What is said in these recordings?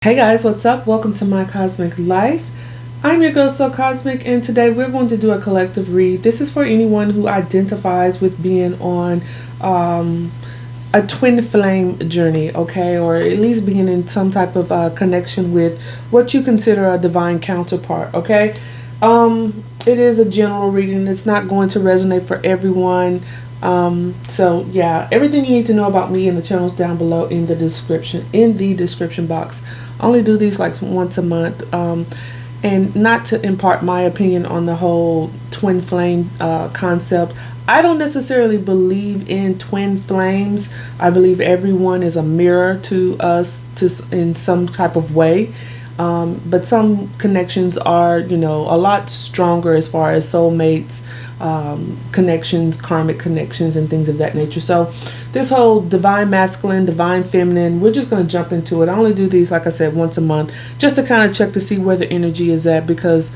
Hey guys, what's up? Welcome to my Cosmic Life. I'm your girl, So Cosmic, and today we're going to do a collective read. This is for anyone who identifies with being on a twin flame journey, okay, or at least being in some type of connection with what you consider a divine counterpart, okay. It is a general reading. It's not going to resonate for everyone. So yeah, everything you need to know about me and the channels down below in the description box. I only do these like once a month, and not to impart my opinion on the whole twin flame concept. I don't necessarily believe in twin flames. I believe everyone is a mirror to us in some type of way. But some connections are, a lot stronger as far as soulmates, connections, karmic connections, and things of that nature. So this whole divine masculine, divine feminine, we're just going to jump into it. I only do these, like I said, once a month, just to kind of check to see where the energy is at, because,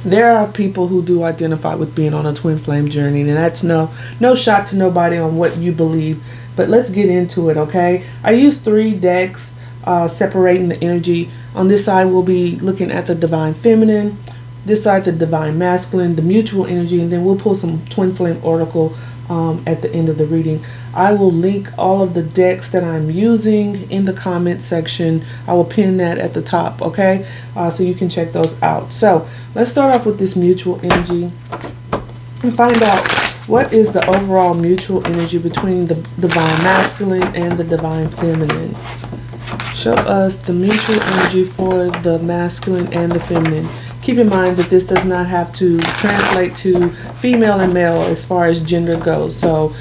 there are people who do identify with being on a twin flame journey, and that's no shot to nobody on what you believe. But let's get into it, okay? I use 3 decks, separating the energy. On this side, we'll be looking at the divine feminine. This side, the divine masculine, the mutual energy, and then we'll pull some twin flame oracle at the end of the reading. I will link all of the decks that I'm using in the comment section. I will pin that at the top, okay? So you can check those out. So let's start off with this mutual energy and find out what is the overall mutual energy between the divine masculine and the divine feminine. Show us the mutual energy for the masculine and the feminine. Keep in mind that this does not have to translate to female and male as far as gender goes. So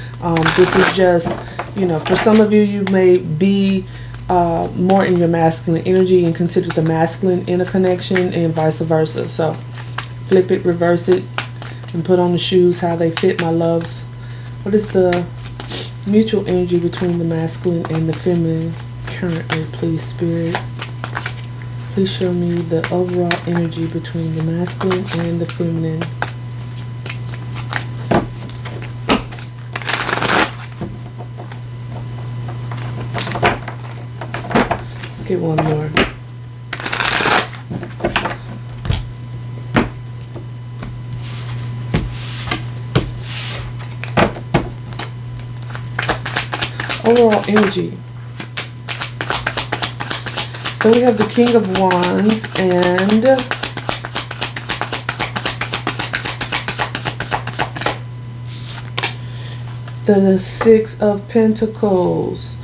this is just, for some of you, you may be more in your masculine energy and consider the masculine in a connection, and vice versa. So flip it, reverse it, and put on the shoes how they fit, my loves. What is the mutual energy between the masculine and the feminine currently, please, Spirit? Please show me the overall energy between the masculine and the feminine. Let's get one more. Overall energy. So we have the King of Wands and the Six of Pentacles.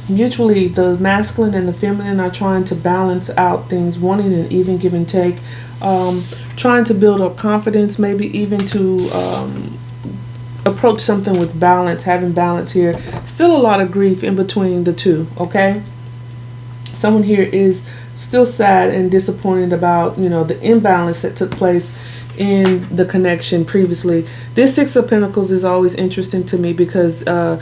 Mutually, the masculine and the feminine are trying to balance out things, wanting an even give and take, trying to build up confidence, maybe even to approach something with balance, having balance here. Still a lot of grief in between the two, okay? Someone here is still sad and disappointed about, the imbalance that took place in the connection previously. This Six of Pentacles is always interesting to me because the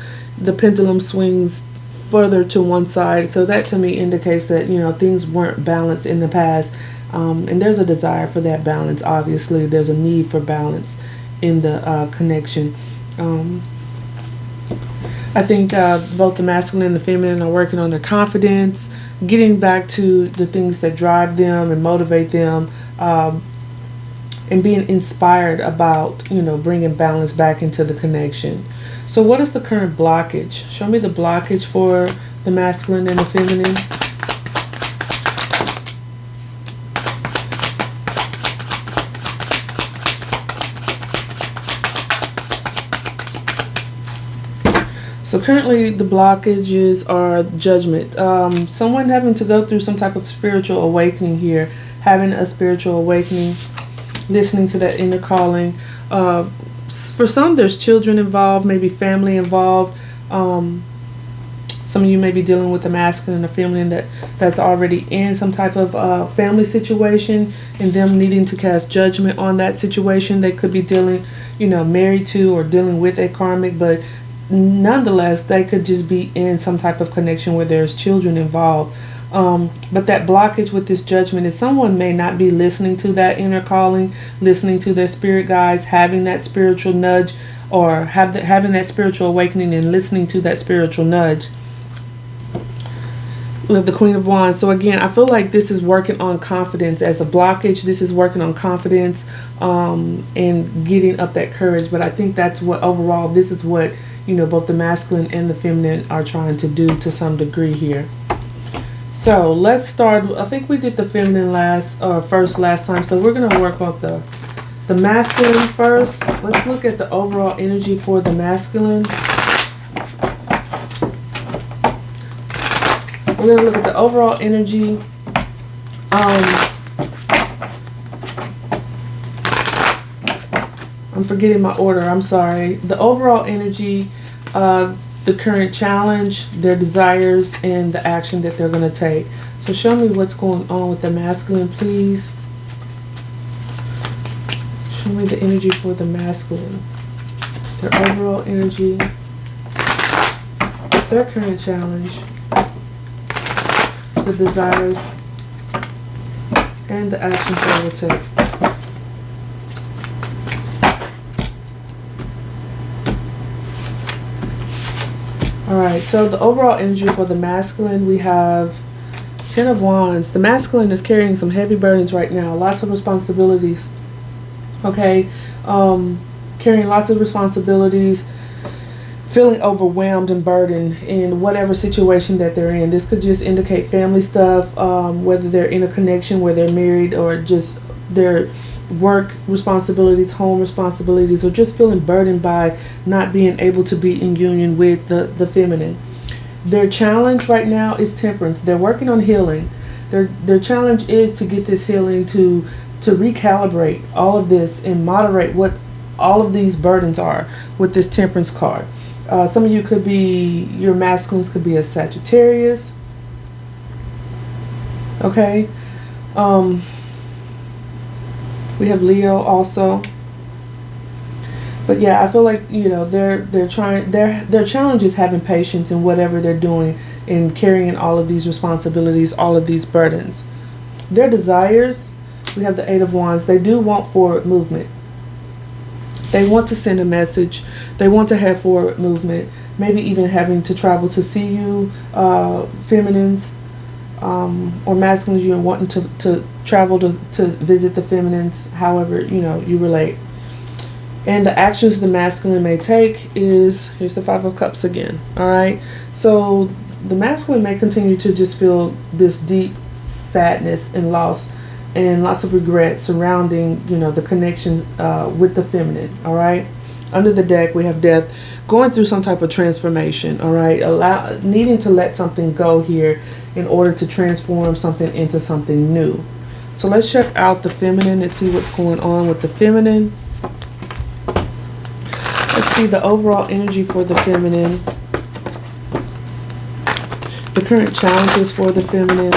pendulum swings further to one side. So that to me indicates that, things weren't balanced in the past. And there's a desire for that balance. Obviously, there's a need for balance in the connection. I think both the masculine and the feminine are working on their confidence, getting back to the things that drive them and motivate them, and being inspired about, bringing balance back into the connection. So what is the current blockage? Show me the blockage for the masculine and the feminine. So currently the blockages are judgment. Someone having to go through some type of spiritual awakening here, having a spiritual awakening, listening to that inner calling. For some, there's children involved, maybe family involved. Some of you may be dealing with a masculine and a feminine that's already in some type of family situation, and them needing to cast judgment on that situation. They could be dealing, married to or dealing with a karmic, but nonetheless, they could just be in some type of connection where there's children involved. But that blockage with this judgment is someone may not be listening to that inner calling, listening to their spirit guides, having that spiritual nudge, or having that spiritual awakening and listening to that spiritual nudge. We have the Queen of Wands. So again, I feel like this is working on confidence as a blockage. This is working on confidence and getting up that courage. But I think that's what overall, this is what, you know, both the masculine and the feminine are trying to do to some degree here. So let's start. I think we did the feminine first last time. So we're going to work on the masculine first. Let's look at the overall energy for the masculine. We're going to look at the overall energy. I'm forgetting my order. I'm sorry. The overall energy, the current challenge, their desires, and the action that they're going to take. So show me what's going on with the masculine, please. Show me the energy for the masculine. Their overall energy, their current challenge, the desires, and the actions they will take. Alright, so the overall energy for the masculine, we have 10 of Wands. The masculine is carrying some heavy burdens right now, lots of responsibilities. Okay, carrying lots of responsibilities, feeling overwhelmed and burdened in whatever situation that they're in. This could just indicate family stuff, whether they're in a connection where they're married, or just their work responsibilities, home responsibilities, or just feeling burdened by not being able to be in union with the feminine. Their challenge right now is temperance. They're working on healing. Their challenge is to get this healing, to recalibrate all of this and moderate what all of these burdens are with this temperance card. Some of you could be, your masculines could be a Sagittarius. Okay. We have Leo also. But yeah, I feel like, you know, they're trying, their challenge is having patience in whatever they're doing and carrying all of these responsibilities, all of these burdens. Their desires, we have the 8 of Wands. They do want forward movement. They want to send a message. They want to have forward movement. Maybe even having to travel to see you, feminines, or masculines. You're wanting to travel to visit the feminines, however, you know, you relate. And the actions the masculine may take is, here's the 5 of Cups again. All right. So the masculine may continue to just feel this deep sadness and loss and lots of regret surrounding, you know, the connection with the feminine. All right. Under the deck, we have Death, going through some type of transformation. All right. Needing to let something go here in order to transform something into something new. So let's check out the feminine and see what's going on with the feminine. Let's see the overall energy for the feminine. The current challenges for the feminine.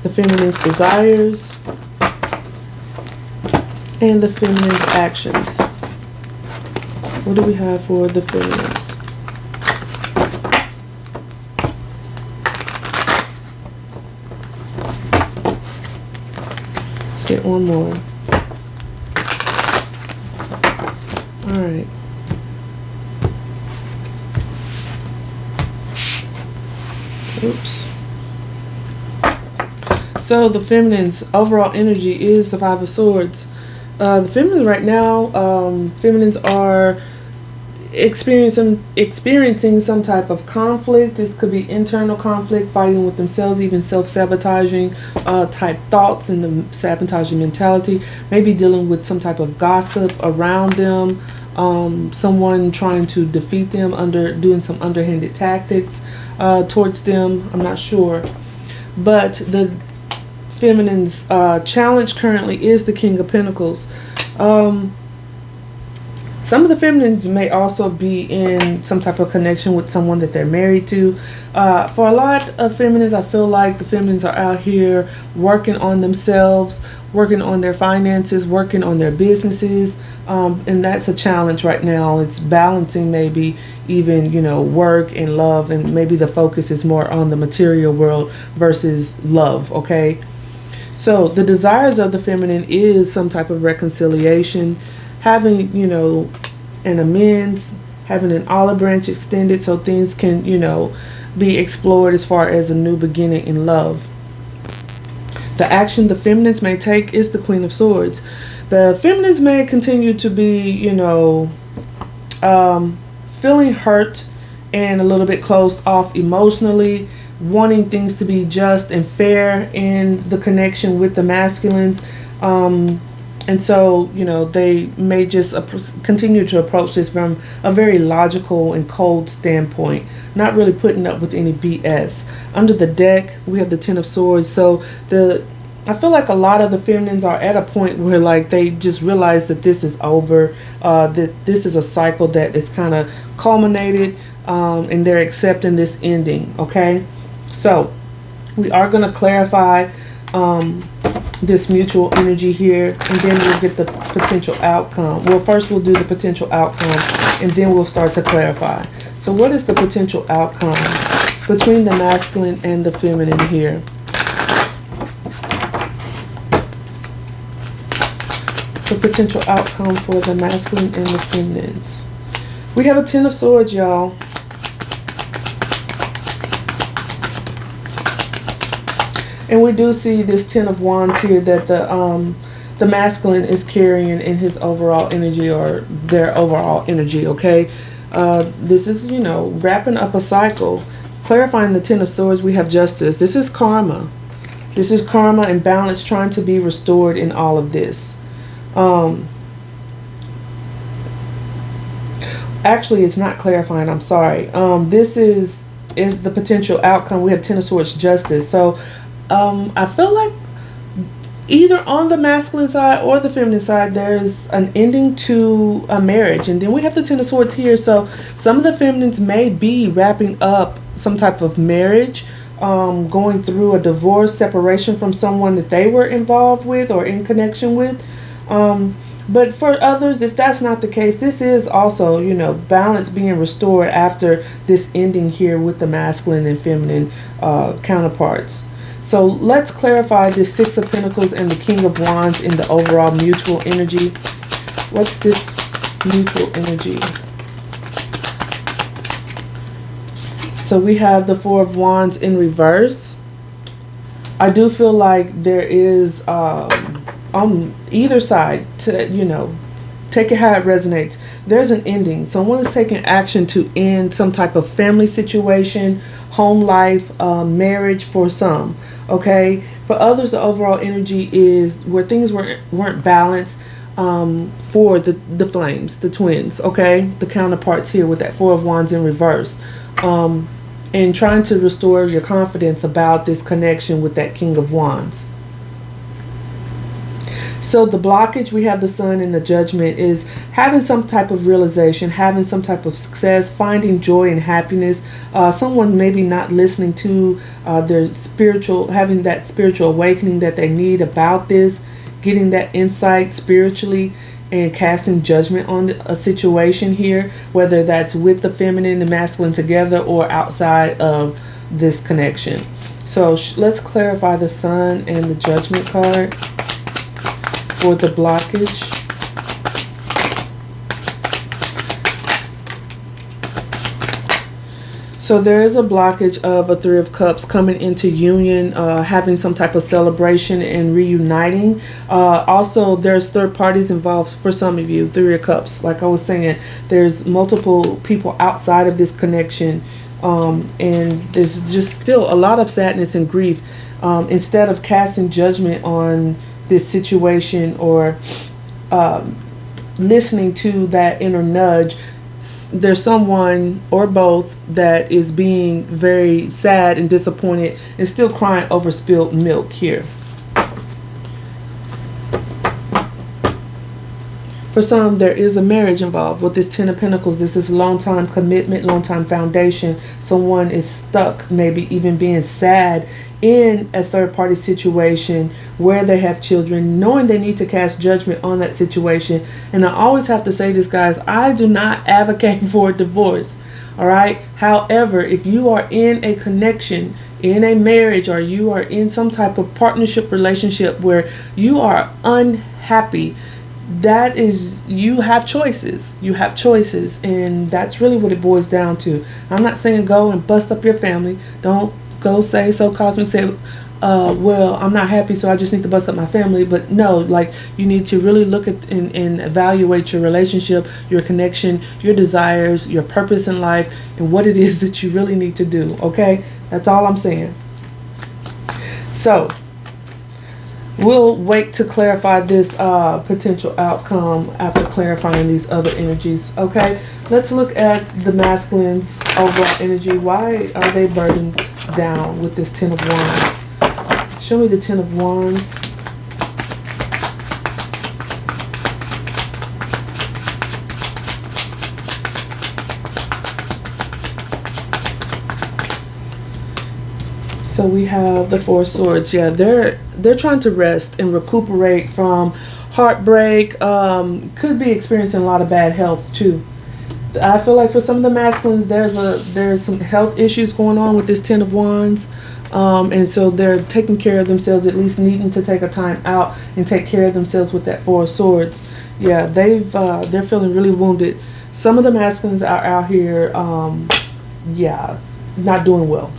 The feminine's desires. And the feminine's actions. What do we have for the feminines? Let's get one more. All right. Oops. So the feminine's overall energy is the 5 of Swords. The feminines right now, feminines are experiencing some type of conflict. This could be internal conflict, fighting with themselves, even self-sabotaging type thoughts and the sabotaging mentality. Maybe dealing with some type of gossip around them, someone trying to defeat them, doing some underhanded tactics towards them. I'm not sure. But the feminine's challenge currently is the King of Pentacles. Some of the feminines may also be in some type of connection with someone that they're married to. For a lot of feminines, I feel like the feminines are out here working on themselves, working on their finances, working on their businesses. And that's a challenge right now. It's balancing maybe even, you know, work and love, and maybe the focus is more on the material world versus love, okay? So the desires of the feminine is some type of reconciliation, having, you know, an amends, having an olive branch extended so things can, you know, be explored as far as a new beginning in love. The action the feminines may take is the Queen of Swords. The feminines may continue to be, feeling hurt and a little bit closed off emotionally, wanting things to be just and fair in the connection with the masculines. And so, they may just continue to approach this from a very logical and cold standpoint, not really putting up with any BS. Under the deck, we have the Ten of Swords. So I feel like a lot of the feminines are at a point where like they just realize that this is over, that this is a cycle that is kind of culminated, and they're accepting this ending. Okay, so we are going to clarify this mutual energy here, and then we'll get the potential outcome. Well, first we'll do the potential outcome, and then we'll start to clarify. So what is the potential outcome between the masculine and the feminine here? The potential outcome for the masculine and the feminines. We have a Ten of Swords, y'all. And we do see this Ten of Wands here that the masculine is carrying in his overall energy, or their overall energy, okay? This is, wrapping up a cycle. Clarifying the Ten of Swords, we have Justice. This is karma. This is karma and balance trying to be restored in all of this. Actually, it's not clarifying. I'm sorry. This is the potential outcome. We have Ten of Swords, Justice. So I feel like either on the masculine side or the feminine side, there's an ending to a marriage. And then we have the Ten of Swords here. So some of the feminines may be wrapping up some type of marriage, going through a divorce, separation from someone that they were involved with or in connection with. But for others, if that's not the case, this is also, balance being restored after this ending here with the masculine and feminine counterparts. So let's clarify this Six of Pentacles and the King of Wands in the overall mutual energy. What's this mutual energy? So we have the Four of Wands in reverse. I do feel like there is on either side, to take it how it resonates. There's an ending. Someone is taking action to end some type of family situation, home life, marriage for some. Okay, for others, the overall energy is where things weren't balanced for the flames, the twins. Okay, the counterparts here with that Four of Wands in reverse, and trying to restore your confidence about this connection with that King of Wands. So the blockage, we have the Sun and the Judgment, is having some type of realization, having some type of success, finding joy and happiness. Someone maybe not listening to their spiritual, having that spiritual awakening that they need about this, getting that insight spiritually, and casting judgment on a situation here, whether that's with the feminine and masculine together or outside of this connection. So let's clarify the Sun and the Judgment card for the blockage. So there is a blockage of a Three of Cups coming into union, having some type of celebration and reuniting. Also, there's third parties involved for some of you. Three of Cups, like I was saying, there's multiple people outside of this connection, and there's just still a lot of sadness and grief. Instead of casting judgment on this situation or listening to that inner nudge, there's someone or both that is being very sad and disappointed and still crying over spilled milk here. For some, there is a marriage involved with this Ten of Pentacles. This is long-time commitment, long-time foundation. Someone is stuck, maybe even being sad in a third-party situation where they have children, knowing they need to cast judgment on that situation. And I always have to say this, guys, I do not advocate for divorce, all right? However, if you are in a connection, in a marriage, or you are in some type of partnership relationship where you are unhappy, that is, you have choices. You have choices, and that's really what it boils down to. I'm not saying go and bust up your family. Don't go say, so Cosmic say, well, I'm not happy, so I just need to bust up my family. But no, like, you need to really look at and evaluate your relationship, your connection, your desires, your purpose in life, and what it is that you really need to do. Okay, that's all I'm saying. So we'll wait to clarify this potential outcome after clarifying these other energies. Okay, let's look at the masculine's overall energy. Why are they burdened down with this Ten of Wands? Show me the Ten of Wands. So we have the Four of Swords. Yeah, they're trying to rest and recuperate from heartbreak. Could be experiencing a lot of bad health too. I feel like for some of the masculines, there's some health issues going on with this Ten of Wands. And so they're taking care of themselves, at least needing to take a time out and take care of themselves with that Four of Swords. Yeah, they're feeling really wounded. Some of the masculines are out here, yeah, not doing well.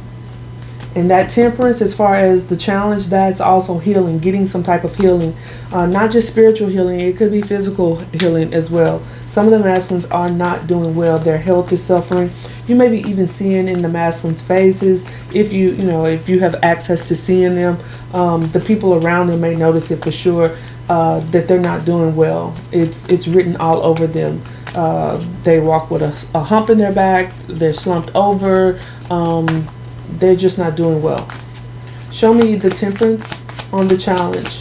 And that Temperance, as far as the challenge, that's also healing, getting some type of healing. Not just spiritual healing, it could be physical healing as well. Some of the masculines are not doing well. Their health is suffering. You may be even seeing in the masculines' faces, if you have access to seeing them, the people around them may notice it for sure, that they're not doing well. It's written all over them. They walk with a hump in their back. They're slumped over. They're just not doing well. Show me the Temperance on the challenge.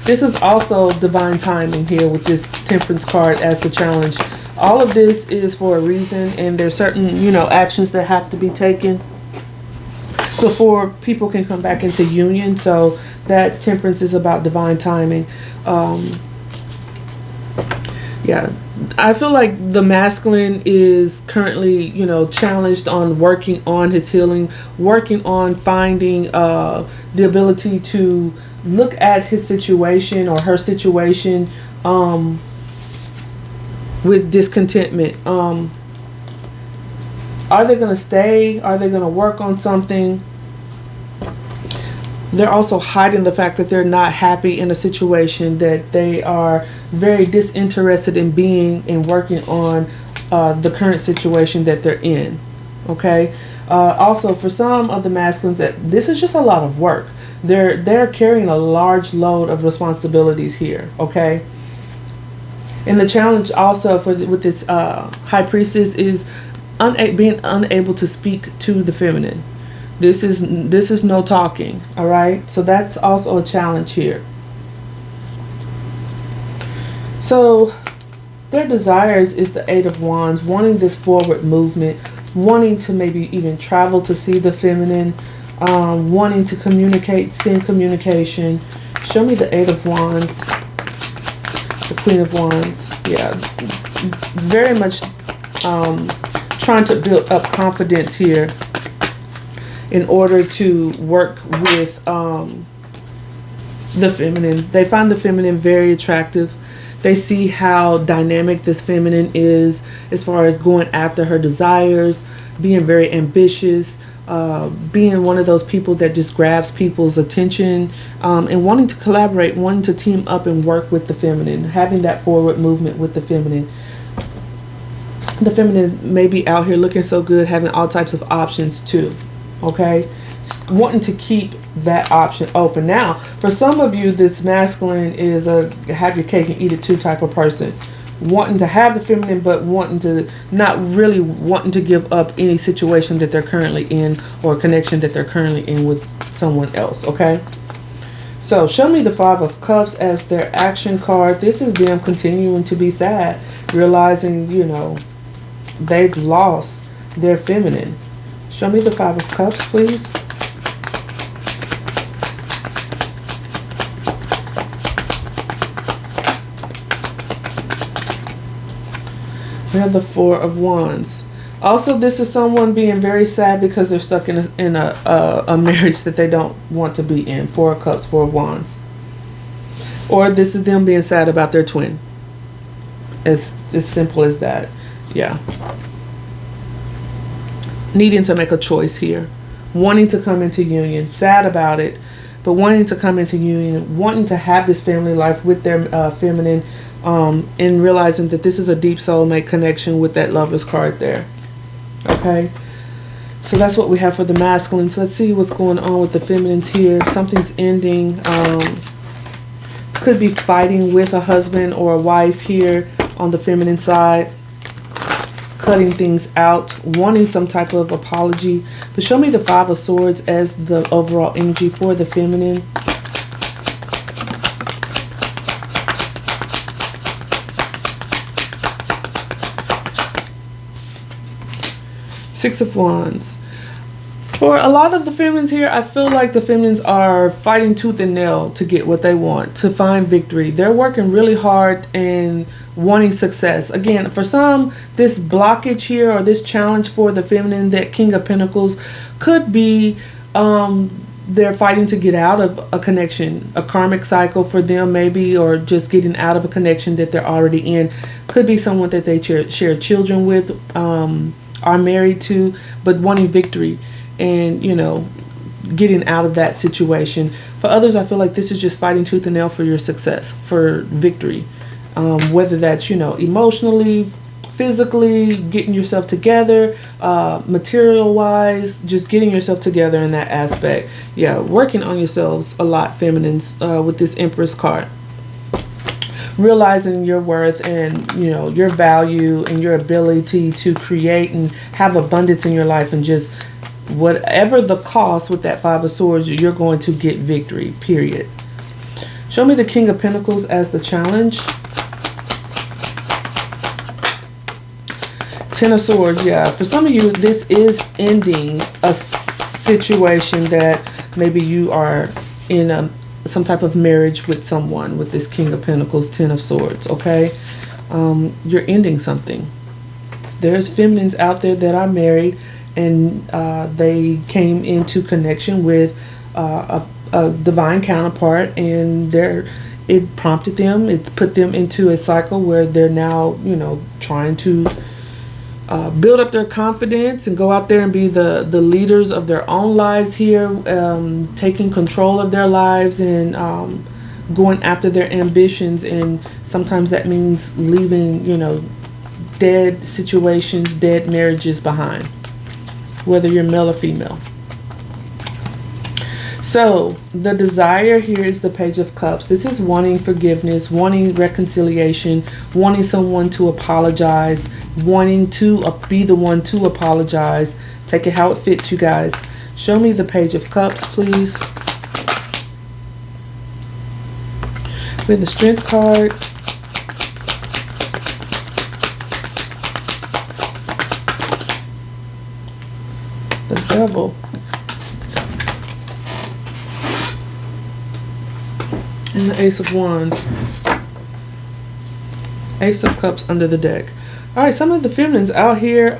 This is also divine timing here with this Temperance card as the challenge. All of this is for a reason, and there's certain, actions that have to be taken before people can come back into union. So that Temperance is about divine timing. Yeah, I feel like the masculine is currently, challenged on working on his healing, working on finding the ability to look at his situation or her situation with discontentment. Are they going to stay? Are they going to work on something? They're also hiding the fact that they're not happy in a situation, that they are very disinterested in being and working on the current situation that they're in. Okay. Also, for some of the masculines, that this is just a lot of work. They're carrying a large load of responsibilities here. Okay. And the challenge also with this High Priestess is being unable to speak to the feminine. This is no talking. All right. So that's also a challenge here. So their desires is the Eight of Wands, wanting this forward movement, wanting to maybe even travel to see the feminine, wanting to communicate, send communication. Show me the Eight of Wands, the Queen of Wands. Yeah, very much trying to build up confidence here in order to work with the feminine. They find the feminine very attractive. They see how dynamic this feminine is as far as going after her desires, being very ambitious, being one of those people that just grabs people's attention, and wanting to collaborate, wanting to team up and work with the feminine, having that forward movement with the feminine. The feminine may be out here looking so good, having all types of options too. Okay, wanting to keep that option open. Now, for some of you, this masculine is a have your cake and eat it too type of person, wanting to have the feminine, but wanting to not really wanting to give up any situation that they're currently in or connection that they're currently in with someone else. Okay, so show me the Five of Cups as their action card. This is them continuing to be sad, realizing they've lost their feminine. Show me the Five of Cups, please. We have the Four of Wands. Also, this is someone being very sad because they're stuck in a marriage that they don't want to be in. Four of Cups, Four of Wands. Or this is them being sad about their twin. It's as simple as that. Yeah. Needing to make a choice here. Wanting to come into union. Sad about it, but wanting to come into union. Wanting to have this family life with their feminine. And realizing that this is a deep soulmate connection with that Lover's card there. Okay. So that's what we have for the masculines. Let's see what's going on with the feminines here. Something's ending. Could be fighting with a husband or a wife here on the feminine side. Cutting things out. Wanting some type of apology. But show me the Five of Swords as the overall energy for the feminine. Six of Wands. For a lot of the feminines here, I feel like the feminines are fighting tooth and nail to get what they want, to find victory. They're working really hard and wanting success. Again, for some, this blockage here or this challenge for the feminine, that King of Pentacles, could be they're fighting to get out of a connection, a karmic cycle for them maybe, or just getting out of a connection that they're already in. Could be someone that they share children with, are married to, but wanting victory and, you know, getting out of that situation. For others, I feel like this is just fighting tooth and nail for your success, for victory. Whether that's, you know, emotionally, physically, getting yourself together, material-wise, just getting yourself together in that aspect. Yeah, working on yourselves a lot, feminines, with this Empress card. Realizing your worth and, you know, your value and your ability to create and have abundance in your life, and just whatever the cost with that Five of Swords, you're going to get victory, period. Show me the King of Pentacles as the challenge. Ten of Swords. Yeah, for some of you, this is ending a situation that maybe you are in some type of marriage with someone with this King of Pentacles, Ten of Swords. Okay, you're ending something. There's feminines out there that are married, and they came into connection with a divine counterpart, and it prompted them, it put them into a cycle where they're now, you know, trying to build up their confidence and go out there and be the leaders of their own lives here, taking control of their lives and going after their ambitions. And sometimes that means leaving, you know, dead situations, dead marriages behind, whether you're male or female. So the desire here is the Page of Cups. This is wanting forgiveness, wanting reconciliation, wanting someone to apologize, wanting to be the one to apologize. Take it how it fits, you guys. Show me the Page of Cups, please. We have the Strength card. The Devil. And the Ace of Wands. Ace of Cups under the deck. Alright, some of the feminines out here,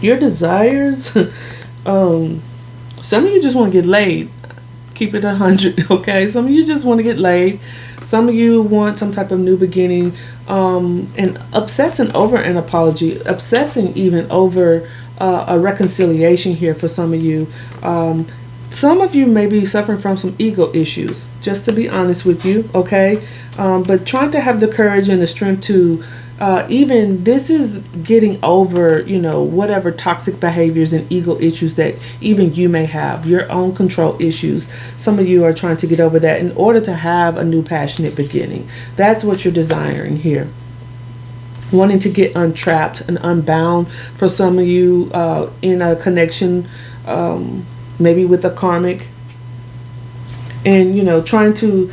your desires, some of you just want to get laid. Keep it 100, okay? Some of you just want to get laid. Some of you want some type of new beginning, and obsessing over an apology, obsessing even over a reconciliation here for some of you. Some of you may be suffering from some ego issues, just to be honest with you, okay? But trying to have the courage and the strength to even, this is getting over, you know, whatever toxic behaviors and ego issues that even you may have, your own control issues. Some of you are trying to get over that in order to have a new passionate beginning. That's what you're desiring here. Wanting to get untrapped and unbound for some of you in a connection, maybe with a karmic, and, you know, trying to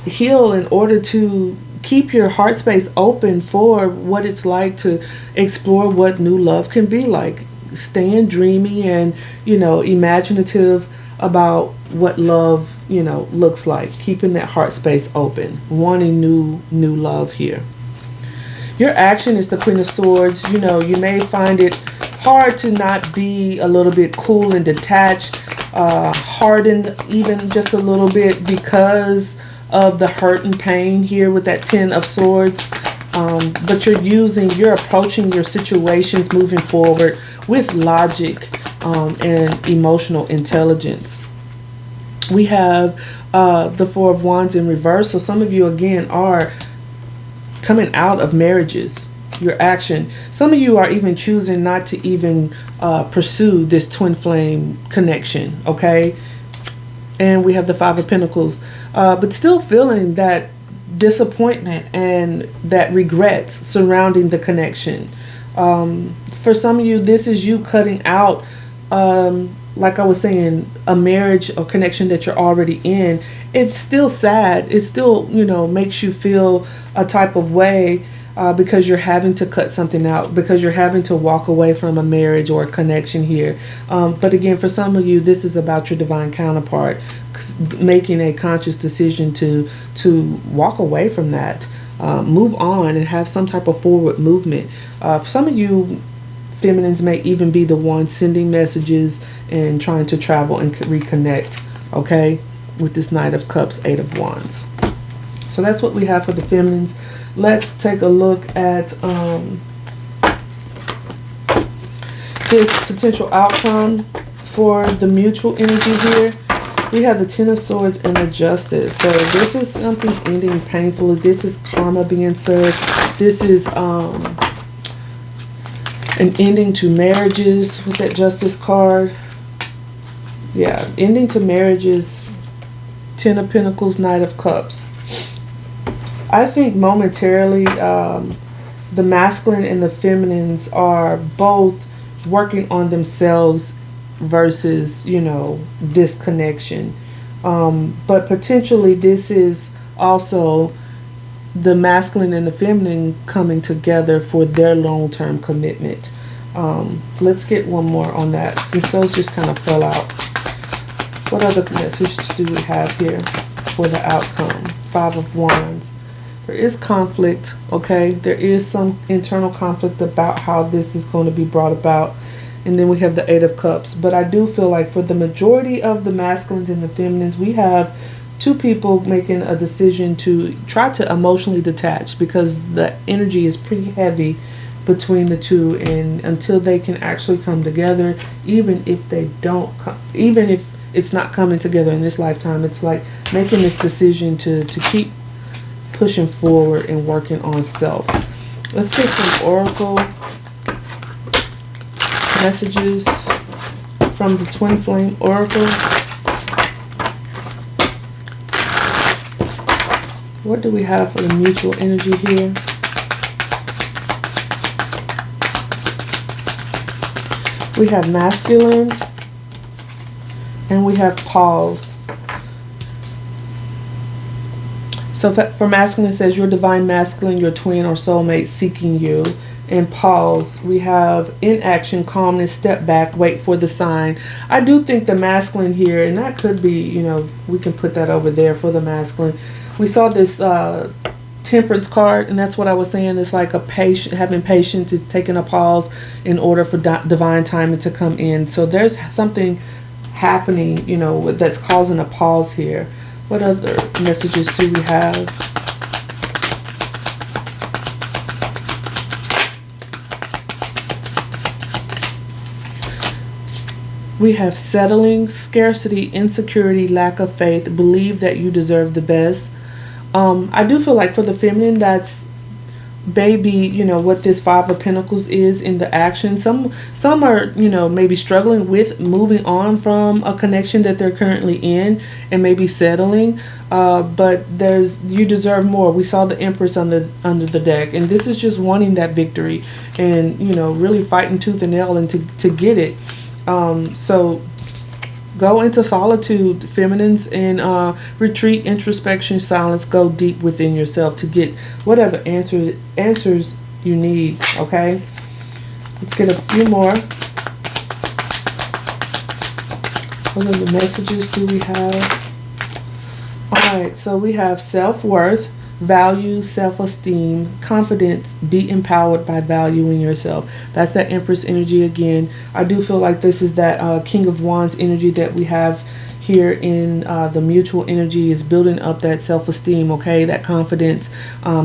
heal in order to keep your heart space open for what it's like to explore what new love can be like. Staying dreamy and, you know, imaginative about what love, you know, looks like. Keeping that heart space open. Wanting new love here. Your action is the Queen of Swords. You know, you may find it hard to not be a little bit cool and detached. hardened even just a little bit because of the hurt and pain here with that 10 of Swords. But you're approaching your situations moving forward with logic and emotional intelligence. We have the Four of Wands in reverse. So some of you, again, are coming out of marriages, your action. Some of you are even choosing not to even pursue this twin flame connection, okay? And we have the Five of Pentacles, but still feeling that disappointment and that regret surrounding the connection. For some of you, this is you cutting out, like I was saying, a marriage or connection that you're already in. It's still sad. It still, makes you feel a type of way because you're having to cut something out, because you're having to walk away from a marriage or a connection here. But again, for some of you, this is about your divine counterpart making a conscious decision to walk away from that, move on, and have some type of forward movement. Some of you feminines may even be the ones sending messages and trying to travel and reconnect, okay, with this Knight of Cups, Eight of Wands. So that's what we have for the feminines. Let's take a look at this potential outcome for the mutual energy here. We have the Ten of Swords and the Justice. So this is something ending painfully. This is karma being served. This is an ending to marriages with that Justice card. Yeah, ending to marriages. Ten of Pentacles, Knight of Cups. I think momentarily the masculine and the feminines are both working on themselves versus, this connection. But potentially this is also the masculine and the feminine coming together for their long-term commitment. Let's get one more on that, since those just kind of fell out. What other message do we have here for the outcome? Five of Wands. There is conflict, okay? There is some internal conflict about how this is going to be brought about. And then we have the Eight of Cups. But I do feel like for the majority of the masculines and the feminines, we have two people making a decision to try to emotionally detach, because the energy is pretty heavy between the two. And until they can actually come together, even if they don't come, even if it's not coming together in this lifetime, it's like making this decision to keep pushing forward and working on self. Let's get some oracle messages from the Twin Flame Oracle. What do we have for the mutual energy here? We have masculine and we have pause. So for masculine, it says your divine masculine, your twin or soulmate seeking you. And pause, we have inaction, calmness, step back, wait for the sign. I do think the masculine here, and that could be, we can put that over there for the masculine. We saw this temperance card, and that's what I was saying. It's like having patience, it's taking a pause in order for divine timing to come in. So there's something happening, that's causing a pause here. What other messages do we have? We have settling, scarcity, insecurity, lack of faith, believe that you deserve the best. I do feel like for the feminine, that's maybe, what this Five of Pentacles is in the action. Some are, maybe struggling with moving on from a connection that they're currently in and maybe settling. But you deserve more. We saw the Empress under the deck, and this is just wanting that victory and, really fighting tooth and nail and to get it. So go into solitude, feminines, and retreat, introspection, silence. Go deep within yourself to get whatever answers you need, okay? Let's get a few more. What other messages do we have? Alright, so we have self-worth, value, self-esteem, confidence, be empowered by valuing yourself. That's that Empress energy again. I do feel like this is that King of Wands energy that we have here in the mutual energy, is building up that self-esteem, okay, that confidence,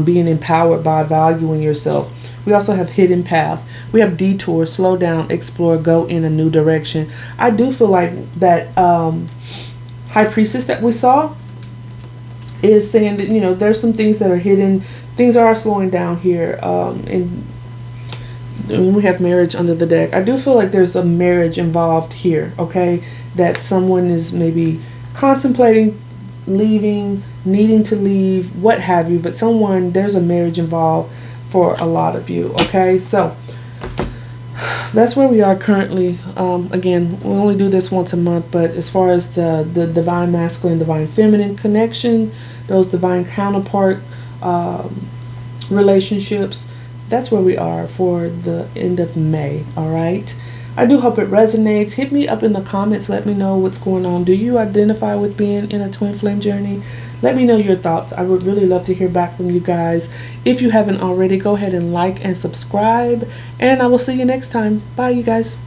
being empowered by valuing yourself. We also have hidden path. We have detour, slow down, explore, go in a new direction. I do feel like that High Priestess that we saw is saying that, you know, there's some things that are hidden. Things are slowing down here. And we have marriage under the deck. I do feel like there's a marriage involved here, okay? That someone is maybe contemplating leaving, needing to leave, what have you. But there's a marriage involved for a lot of you, okay? So that's where we are currently. Again, we only do this once a month, but as far as the divine masculine, divine feminine connection, those divine counterpart relationships, that's where we are for the end of May, all right? I do hope it resonates. Hit me up in the comments. Let me know what's going on. Do you identify with being in a twin flame journey? Let me know your thoughts. I would really love to hear back from you guys. If you haven't already, go ahead and like and subscribe. And I will see you next time. Bye, you guys.